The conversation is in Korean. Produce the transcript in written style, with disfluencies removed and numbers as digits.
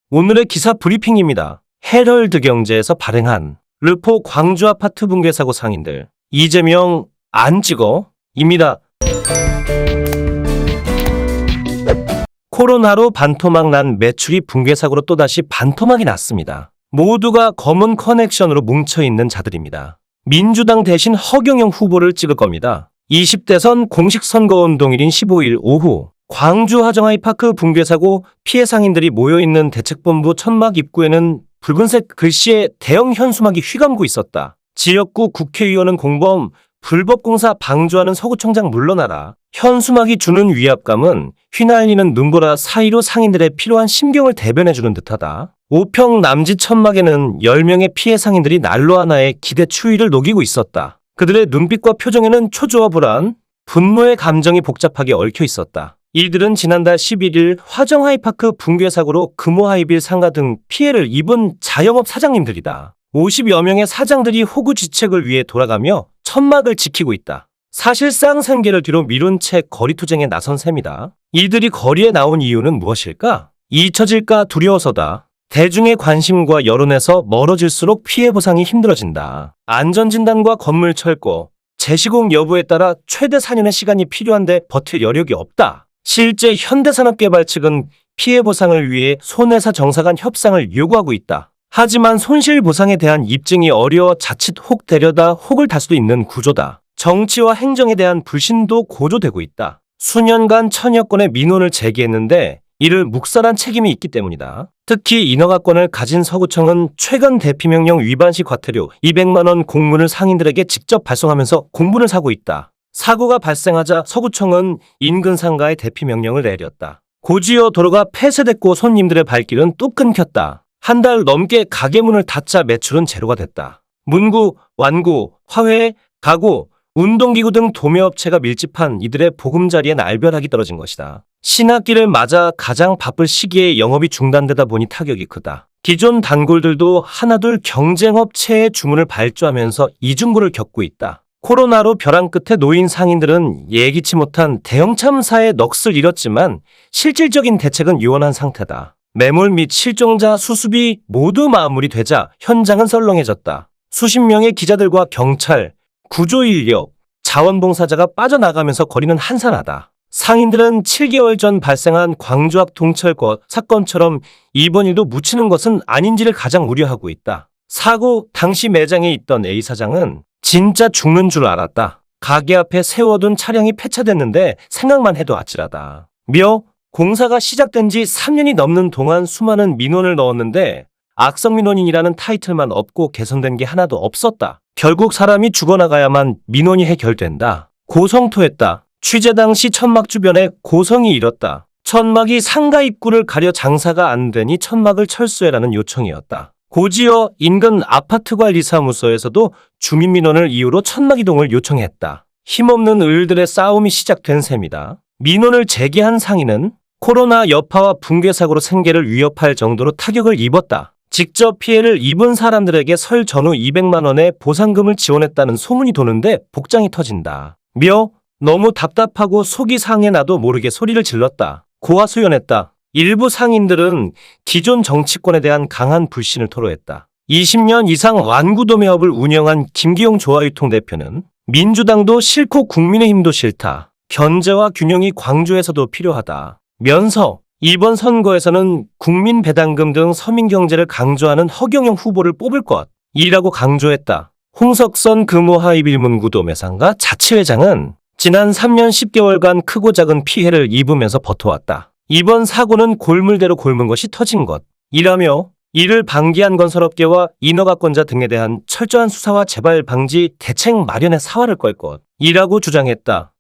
오늘의 기사 브리핑입니다. 헤럴드 경제에서 발행한 르포 광주 아파트 붕괴 사고 상인들 이재명 안 찍어? 입니다. 코로나로 반토막 난 매출이 붕괴 사고로 또다시 반토막이 났습니다. 모두가 검은 커넥션으로 뭉쳐있는 자들입니다. 민주당 대신 허경영 후보를 찍을 겁니다. 20대선 공식 선거운동일인 15일 오후 광주 화정아이파크 붕괴 사고 피해 상인들이 모여있는 대책본부 천막 입구에는 붉은색 글씨에 대형 현수막이 휘감고 있었다. 지역구 국회의원은 공범, 불법공사 방조하는 서구청장 물러나라. 현수막이 주는 위압감은 휘날리는 눈보라 사이로 상인들의 필요한 심경을 대변해주는 듯하다. 5평 남짓 천막에는 10명의 피해 상인들이 난로 하나에 기대 추위를 녹이고 있었다. 그들의 눈빛과 표정에는 초조와 불안, 분노의 감정이 복잡하게 얽혀 있었다. 이들은 지난달 11일 화정하이파크 붕괴 사고로 금호하이빌 상가 등 피해를 입은 자영업 사장님들이다. 50여 명의 사장들이 호구지책을 위해 돌아가며 천막을 지키고 있다. 사실상 생계를 뒤로 미룬 채 거리투쟁에 나선 셈이다. 이들이 거리에 나온 이유는 무엇일까? 잊혀질까 두려워서다. 대중의 관심과 여론에서 멀어질수록 피해 보상이 힘들어진다. 안전진단과 건물 철거, 재시공 여부에 따라 최대 4년의 시간이 필요한데 버틸 여력이 없다. 실제 현대산업개발 측은 피해 보상을 위해 손해사 정사 간 협상을 요구하고 있다. 하지만 손실보상에 대한 입증이 어려워 자칫 혹 데려다 혹을 달 수도 있는 구조다. 정치와 행정에 대한 불신도 고조되고 있다. 수년간 천여 건의 민원을 제기했는데 이를 묵살한 책임이 있기 때문이다. 특히 인허가권을 가진 서구청은 최근 대피명령 위반 시 과태료 200만 원 공문을 상인들에게 직접 발송하면서 공분을 사고 있다. 사고가 발생하자 서구청은 인근 상가에 대피명령을 내렸다. 고지여 도로가 폐쇄됐고 손님들의 발길은 뚝 끊겼다. 한 달 넘게 가게 문을 닫자 매출은 제로가 됐다. 문구, 완구, 화훼, 가구, 운동기구 등 도매업체가 밀집한 이들의 보금자리엔 알벼락이 떨어진 것이다. 신학기를 맞아 가장 바쁠 시기에 영업이 중단되다 보니 타격이 크다. 기존 단골들도 하나둘 경쟁업체의 주문을 발주하면서 이중고를 겪고 있다. 코로나로 벼랑 끝에 놓인 상인들은 예기치 못한 대형 참사에 넋을 잃었지만 실질적인 대책은 요원한 상태다. 매몰 및 실종자 수습이 모두 마무리되자 현장은 썰렁해졌다. 수십 명의 기자들과 경찰, 구조인력, 자원봉사자가 빠져나가면서 거리는 한산하다. 상인들은 7개월 전 발생한 광주앞 동철거 사건처럼 이번 일도 묻히는 것은 아닌지를 가장 우려하고 있다. 사고 당시 매장에 있던 A 사장은 진짜 죽는 줄 알았다. 가게 앞에 세워둔 차량이 폐차됐는데 생각만 해도 아찔하다. 공사가 시작된 지 3년이 넘는 동안 수많은 민원을 넣었는데 악성민원인이라는 타이틀만 없고 개선된 게 하나도 없었다. 결국 사람이 죽어나가야만 민원이 해결된다. 고성토했다. 취재 당시 천막 주변에 고성이 일었다. 천막이 상가 입구를 가려 장사가 안 되니 천막을 철수해라는 요청이었다. 고지어 인근 아파트관리사무소에서도 주민민원을 이유로 천막 이동을 요청했다. 힘없는 을들의 싸움이 시작된 셈이다. 민원을 제기한 상인은 코로나 여파와 붕괴 사고로 생계를 위협할 정도로 타격을 입었다. 직접 피해를 입은 사람들에게 설 전후 200만 원의 보상금을 지원했다는 소문이 도는데 복장이 터진다. 너무 답답하고 속이 상해 나도 모르게 소리를 질렀다. 고하소연했다. 일부 상인들은 기존 정치권에 대한 강한 불신을 토로했다. 20년 이상 완구도매업을 운영한 김기용 조화유통 대표는 민주당도 싫고 국민의힘도 싫다. 견제와 균형이 광주에서도 필요하다. 면서 이번 선거에서는 국민배당금 등 서민경제를 강조하는 허경영 후보를 뽑을 것이라고 강조했다. 홍석선 금호하이빌문구도매상가 자치회장은 지난 3년 10개월간 크고 작은 피해를 입으면서 버텨왔다. 이번 사고는 골물대로 골문 것이 터진 것이라며 이를 방기한 건설업계와 인허가권자 등에 대한 철저한 수사와 재발 방지 대책 마련에 사활을 걸 것이라고 주장했다.